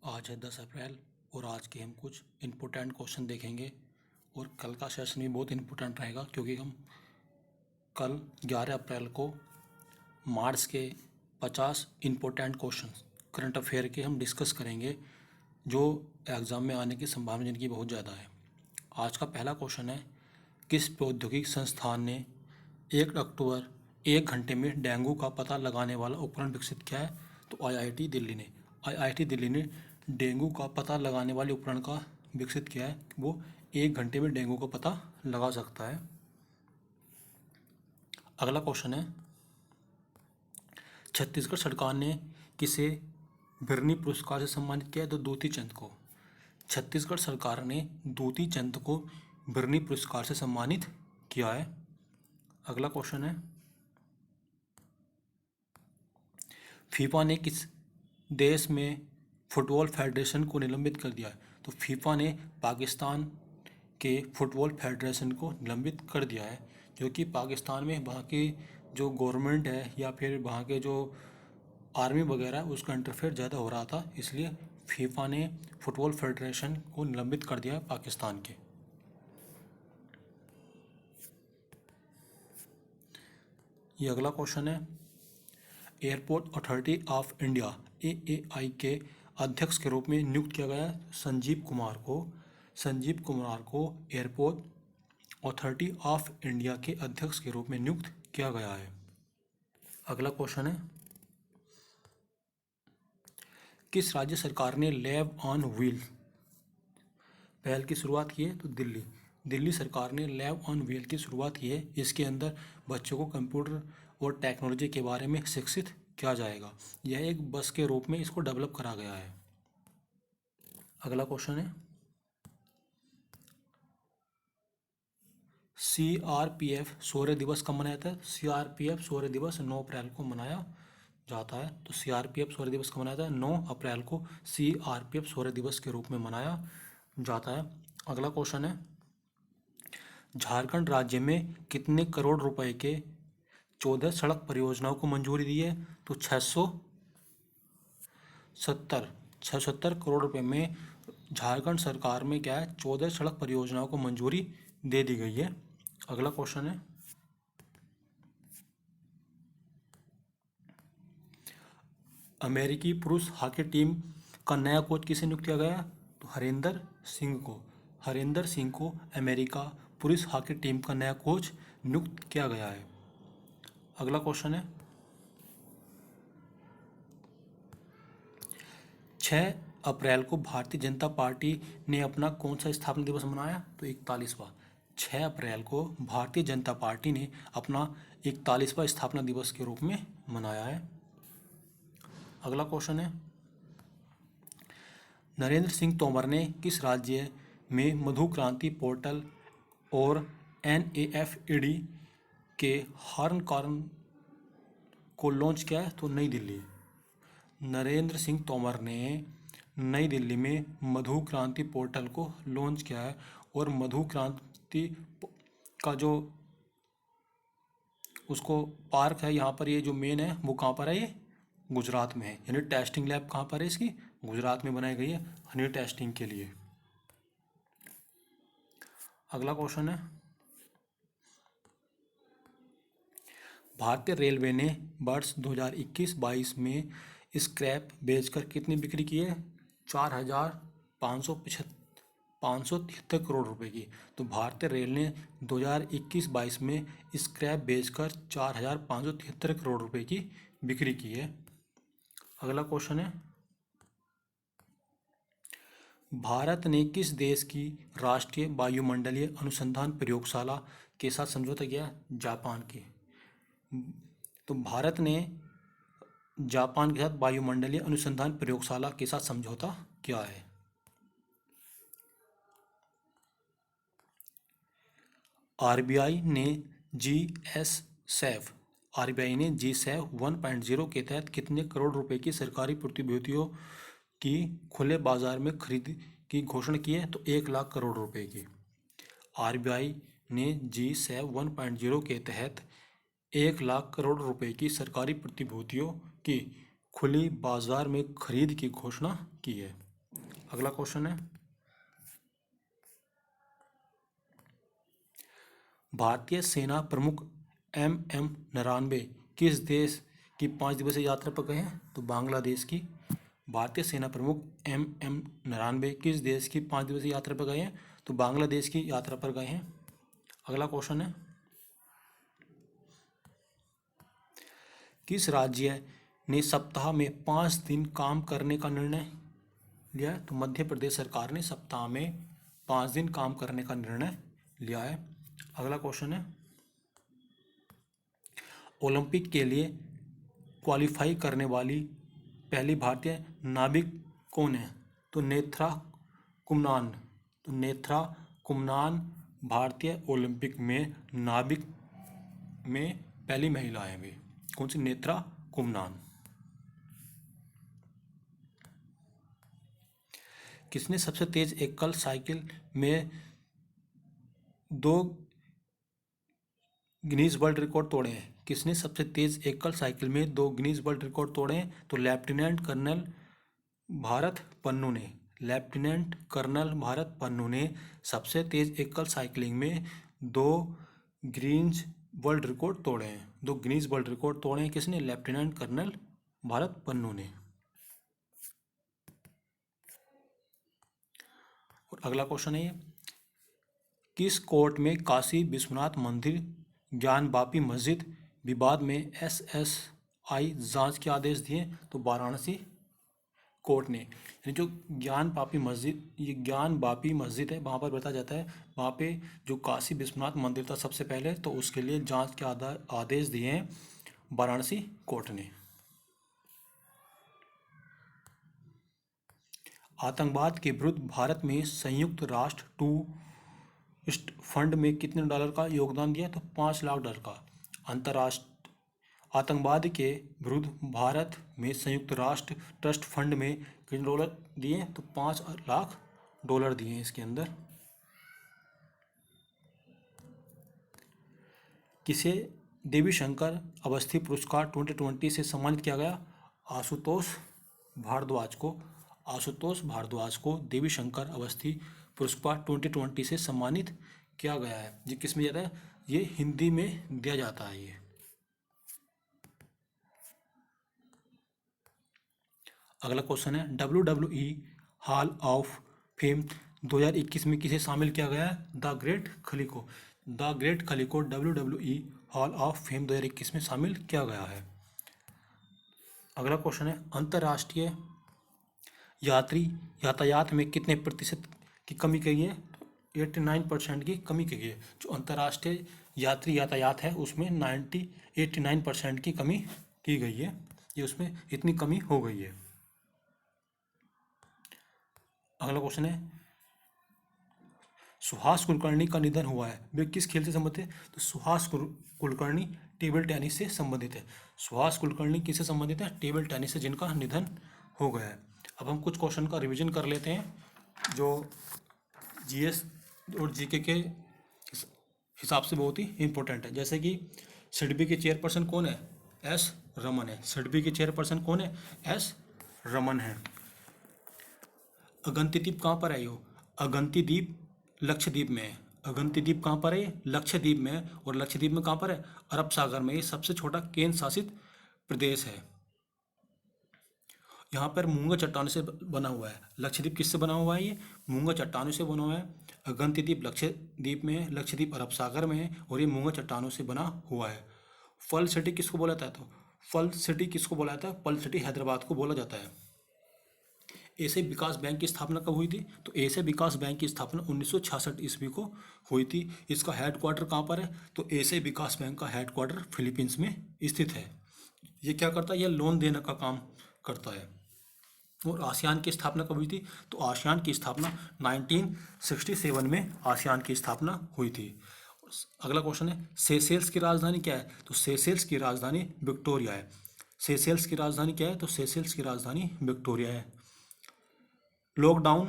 आज है 10 अप्रैल और आज के हम कुछ इम्पोर्टेंट क्वेश्चन देखेंगे। और कल का सेशन भी बहुत इम्पोर्टेंट रहेगा क्योंकि हम कल 11 अप्रैल को मार्च के 50 इम्पोर्टेंट क्वेश्चन करंट अफेयर के हम डिस्कस करेंगे जो एग्ज़ाम में आने की संभावना जिनकी बहुत ज़्यादा है। आज का पहला क्वेश्चन है, किस प्रौद्योगिकी संस्थान ने 1 अक्टूबर 1 घंटे में डेंगू का पता लगाने वाला उपकरण विकसित किया है? तो आईआईटी दिल्ली ने डेंगू का पता लगाने वाले उपकरण का विकसित किया है। वो 1 घंटे में डेंगू का पता लगा सकता है। अगला क्वेश्चन है, छत्तीसगढ़ सरकार ने किसे बिरनी पुरस्कार से सम्मानित किया है? तो दूती चंद को। छत्तीसगढ़ सरकार ने दूती चंद को बिरनी पुरस्कार से सम्मानित किया है। अगला क्वेश्चन है, फीफा ने किस देश में फुटबॉल फेडरेशन को निलंबित कर दिया है? तो फीफा ने पाकिस्तान के फुटबॉल फेडरेशन को निलंबित कर दिया है, जो कि पाकिस्तान में वहाँ की जो गवर्नमेंट है या फिर वहाँ के जो आर्मी वगैरह है उसका इंटरफेयर ज़्यादा हो रहा था, इसलिए फीफा ने फुटबॉल फेडरेशन को निलंबित कर दिया है पाकिस्तान के। ये अगला क्वेश्चन है, airport authority of India AAI के अध्यक्ष के रूप में नियुक्त किया गया है संजीव कुमार को एयरपोर्ट अथॉरिटी ऑफ इंडिया के अध्यक्ष के रूप में नियुक्त किया गया है। अगला क्वेश्चन है, किस राज्य सरकार ने लैब ऑन व्हील पहल की शुरुआत की है? तो दिल्ली सरकार ने लैब ऑन व्हील की शुरुआत की है। इसके अंदर बच्चों को कंप्यूटर और टेक्नोलॉजी के बारे में शिक्षित किया जाएगा। यह एक बस के रूप में इसको डेवलप करा गया है। अगला क्वेश्चन है, सीआरपीएफ शौर्य दिवस कब मनाया जाता है? सीआरपीएफ शौर्य दिवस 9 अप्रैल को मनाया जाता है। तो सीआरपीएफ शौर्य दिवस कब मनाया जाता है? 9 अप्रैल को सीआरपीएफ शौर्य दिवस के रूप में मनाया जाता है। अगला क्वेश्चन है, झारखंड राज्य में कितने करोड़ रुपए के 14 सड़क परियोजनाओं को मंजूरी दी है? तो 670 करोड़ रुपए में झारखंड सरकार में क्या है, 14 सड़क परियोजनाओं को मंजूरी दे दी गई है। अगला क्वेश्चन है, अमेरिकी पुरुष हॉकी टीम का नया कोच किसे नियुक्त किया गया? तो हरिंदर सिंह को अमेरिका पुरुष हॉकी टीम का नया कोच नियुक्त किया गया है। अगला क्वेश्चन है, 6 अप्रैल को भारतीय जनता पार्टी ने अपना कौन सा स्थापना दिवस मनाया? तो 41वां। 6 अप्रैल को भारतीय जनता पार्टी ने अपना 41वां स्थापना दिवस के रूप में मनाया है। अगला क्वेश्चन है, नरेंद्र सिंह तोमर ने किस राज्य में मधु क्रांति पोर्टल और एनएफईडी के हॉर्न कॉर्न को लॉन्च किया है? तो नई दिल्ली। नरेंद्र सिंह तोमर ने नई दिल्ली में मधु क्रांति पोर्टल को लॉन्च किया है। और मधु क्रांति का जो उसको पार्क है यहाँ पर, ये जो मेन है वो कहाँ पर है? ये गुजरात में है। यानी टेस्टिंग लैब कहाँ पर है इसकी? गुजरात में बनाई गई है हनी टेस्टिंग के लिए। अगला क्वेश्चन है, भारतीय रेलवे ने वर्ष 2021-22 में स्क्रैप बेचकर कितनी बिक्री की है? 4,573 करोड़ रुपए की। तो भारतीय रेल ने 2021-22 में स्क्रैप बेचकर 4,573 करोड़ रुपए की बिक्री की है। अगला क्वेश्चन है, भारत ने किस देश की राष्ट्रीय वायुमंडलीय अनुसंधान प्रयोगशाला के साथ समझौता किया? जापान की। तो भारत ने जापान के साथ वायुमंडलीय अनुसंधान प्रयोगशाला के साथ समझौता किया है। आरबीआई ने जी-सैव 1.0 के तहत कितने करोड़ रुपए की सरकारी प्रतिभूतियों की खुले बाजार में खरीद की घोषणा की है? तो 1 लाख करोड़ रुपए की। आरबीआई ने जी-सैव 1.0 के तहत 1 लाख करोड़ रुपए की सरकारी प्रतिभूतियों की खुली बाजार में खरीद की घोषणा की है। अगला क्वेश्चन है, भारतीय सेना प्रमुख MM नरानवे किस देश की 5 दिवसीय यात्रा पर गए हैं? तो बांग्लादेश की। भारतीय सेना प्रमुख MM नरानवे किस देश की 5 दिवसीय यात्रा पर गए हैं? तो बांग्लादेश की यात्रा पर गए हैं। अगला क्वेश्चन है, किस राज्य ने सप्ताह में 5 दिन काम करने का निर्णय लिया है? तो मध्य प्रदेश सरकार ने सप्ताह में 5 दिन काम करने का निर्णय लिया है। अगला क्वेश्चन है, ओलंपिक के लिए क्वालिफाई करने वाली पहली भारतीय नाविक कौन है? तो नेत्रा कुमनान। तो नेत्रा कुमनान भारतीय ओलंपिक में नाविक में पहली महिला है वे। कौन सी? नेत्रा कुमनान। किसने सबसे तेज एकल साइकिल में 2 गिनीज वर्ल्ड रिकॉर्ड तोड़े हैं? किसने सबसे तेज एकल साइकिल में 2 गिनीज वर्ल्ड रिकॉर्ड तोड़े हैं? तो लेफ्टिनेंट कर्नल भारत पन्नू ने। लेफ्टिनेंट कर्नल भारत पन्नू ने सबसे तेज एकल साइकिलिंग में 2 गिनीज वर्ल्ड रिकॉर्ड तोड़े हैं। 2 गिनीज वर्ल्ड रिकॉर्ड तोड़े हैं किसने? लेफ्टिनेंट कर्नल भारत पन्नू ने। और अगला क्वेश्चन है ये, किस कोर्ट में काशी विश्वनाथ मंदिर ज्ञान वापी मस्जिद विवाद में SSI जांच के आदेश दिए? तो वाराणसी कोर्ट ने। यानी जो ज्ञान वापी मस्जिद, ये ज्ञान वापी मस्जिद है, वहाँ पर बताया जाता है वहाँ पे जो काशी विश्वनाथ मंदिर था सबसे पहले, तो उसके लिए जांच के आदेश दिए हैं वाराणसी कोर्ट ने। आतंकवाद के विरुद्ध भारत में संयुक्त राष्ट्र ट्रस्ट फंड में कितने डॉलर का योगदान दिया? तो 5 लाख डॉलर का। अंतर्राष्ट्रीय आतंकवाद के विरुद्ध भारत में संयुक्त राष्ट्र ट्रस्ट फंड में कितने डॉलर दिए? तो 5 लाख डॉलर दिए इसके अंदर। किसे देवी शंकर अवस्थी पुरस्कार 2020 से सम्मानित किया गया? आशुतोष भारद्वाज को। आशुतोष भारद्वाज को देवी शंकर अवस्थी पुरस्कार 2020 से सम्मानित किया गया है। ये किस में जाता है? ये हिंदी में दिया जाता है ये। अगला क्वेश्चन है, WWE हॉल ऑफ फेम 2021 में किसे शामिल किया गया है? द ग्रेट खली को। द ग्रेट खली को WWE हॉल ऑफ फेम 2021 में शामिल किया गया है। अगला क्वेश्चन है, अंतर्राष्ट्रीय यात्री यातायात में कितने प्रतिशत की कमी की है? 89% की कमी की है। जो अंतर्राष्ट्रीय यात्री यातायात है उसमें 89% की कमी की गई है। ये उसमें इतनी कमी हो गई है। अगला क्वेश्चन है, सुहास कुलकर्णी का निधन हुआ है, वे किस खेल से संबंधित है? तो सुहास कुलकर्णी टेबल टेनिस से संबंधित है। सुहास कुलकर्णी किससे संबंधित है? टेबल टेनिस से, जिनका निधन हो गया है। अब हम कुछ क्वेश्चन का रिवीजन कर लेते हैं जो GS और GK के हिसाब से बहुत ही इम्पोर्टेंट है। जैसे कि सिडबी के चेयरपर्सन कौन है? S रमन है। सिडबी के चेयरपर्सन कौन है? S रमन है। अगंती द्वीप कहाँ पर है? यो अगंती द्वीप लक्षद्वीप में है। अगंती द्वीप कहाँ पर है? लक्षद्वीप में है। और लक्षद्वीप में कहाँ पर है? अरब सागर में। ये सबसे छोटा केंद्र शासित प्रदेश है। यहाँ पर मूंगा चट्टानों से बना हुआ है। लक्षद्वीप किससे बना हुआ है? ये मूंगा चट्टानों से बना हुआ है। अगंती द्वीप लक्षद्वीप में है, लक्षद्वीप अरब सागर में है और ये मूंगा चट्टानों से बना हुआ है। फल सिटी किसको बोला जाता है? तो फल सिटी किसको बोला जाता है? फल सिटी हैदराबाद को बोला जाता है। एशियाई विकास बैंक की स्थापना कब हुई थी? तो एशियाई विकास बैंक की स्थापना 1966 ईस्वी को हुई थी। इसका हेडक्वार्टर कहाँ पर है? तो एशियाई विकास बैंक का हेडक्वार्टर फिलीपींस में स्थित है। ये क्या करता है? ये लोन देने का काम करता है। और आसियान की स्थापना कब हुई थी? तो आसियान की स्थापना 1967 में आसियान की स्थापना हुई थी। अगला क्वेश्चन है, सेशेल्स की राजधानी क्या है? तो सेशेल्स की राजधानी विक्टोरिया है। सेशेल्स की राजधानी क्या है? तो सेशेल्स की राजधानी विक्टोरिया है। लॉकडाउन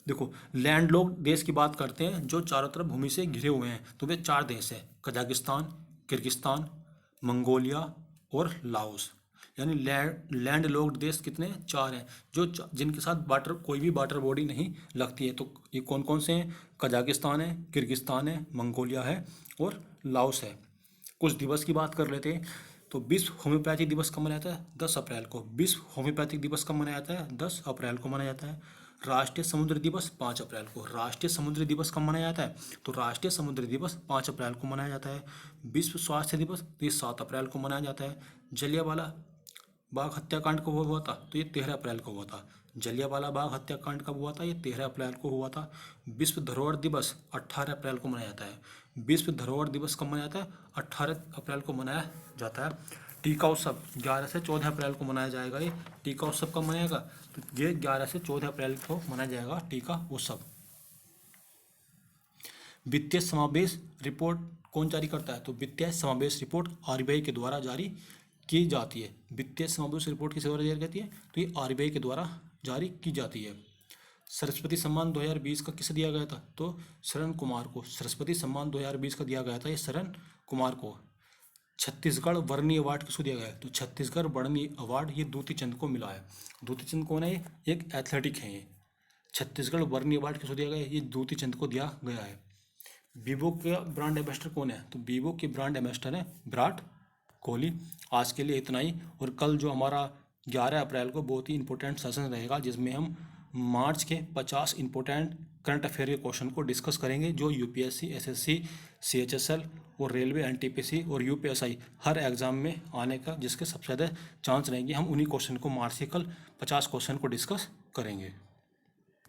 देखो, लैंडलॉक्ड देश की बात करते हैं जो चारों तरफ भूमि से घिरे हुए हैं, तो वे 4 देश हैं, कजाकिस्तान, किर्गिस्तान, मंगोलिया और लाओस। यानी लैंड लॉक्ड देश कितने 4 हैं, जो जिनके साथ वाटर कोई भी वाटर बॉडी नहीं लगती है। तो ये कौन कौन से हैं? कजाकिस्तान है, किर्गिस्तान है, मंगोलिया है और लाओस है। कुछ दिवस की बात कर लेते हैं। तो विश्व होम्योपैथी दिवस कब मनाया जाता है? 10 अप्रैल को। विश्व होम्योपैथिक दिवस कब मनाया जाता है? 10 अप्रैल को मनाया जाता है। राष्ट्रीय समुद्र दिवस 5 अप्रैल को। राष्ट्रीय समुद्र दिवस कब मनाया जाता है? तो राष्ट्रीय समुद्र दिवस 5 अप्रैल को मनाया जाता है। विश्व स्वास्थ्य दिवस ये 7 अप्रैल को मनाया जाता है। जलियांवाला बाग हत्याकांड कब हुआ था? तो ये 13 अप्रैल को हुआ था। जलियांवाला बाग हत्याकांड कब हुआ था? ये 13 अप्रैल को हुआ था। विश्व धरोहर दिवस 18 अप्रैल को मनाया जाता है। विश्व धरोहर दिवस कब मनाया जाता है? 18 अप्रैल को मनाया जाता है। टीका उत्सव 11 से 14 अप्रैल को मनाया जाएगा। ये टीका उत्सव कब मनाएगा? तो ये 11 से 14 अप्रैल को मनाया जाएगा टीका उत्सव। वित्तीय समावेश रिपोर्ट कौन जारी करता है? तो वित्तीय समावेश रिपोर्ट आरबीआई के द्वारा जारी की जाती है। वित्तीय समावेश रिपोर्ट किस द्वारा जारी करती है? तो ये आरबीआई के द्वारा जारी की जाती है। सरस्वती सम्मान 2020 का किसे दिया गया था? तो शरण कुमार को। सरस्वती सम्मान 2020 का दिया गया था ये शरण कुमार को। छत्तीसगढ़ वर्णी अवार्ड किसको दिया गया है? तो छत्तीसगढ़ वर्णी अवार्ड ये दूती चंद को मिला है। दूती चंद कौन है? एक एथलेटिक है ये। छत्तीसगढ़ वर्णी अवार्ड किसको दिया गया है? ये दूती चंद को दिया गया है। वीवो का ब्रांड एम्बेसडर कौन है? तो वीवो के ब्रांड एम्बेसडर है विराट कोहली। आज के लिए इतना ही। और कल जो हमारा 11 अप्रैल को बहुत ही इंपॉर्टेंट सेशन रहेगा, जिसमें हम मार्च के 50 इंपॉर्टेंट करंट अफेयर के क्वेश्चन को डिस्कस करेंगे, जो यूपीएससी, एसएससी, सीएचएसएल और रेलवे, एनटीपीसी और यूपीएसआई हर एग्जाम में आने का जिसके सबसे ज़्यादा चांस रहेंगे। हम उन्हीं क्वेश्चन को मार्च के कल 50 क्वेश्चन को डिस्कस करेंगे।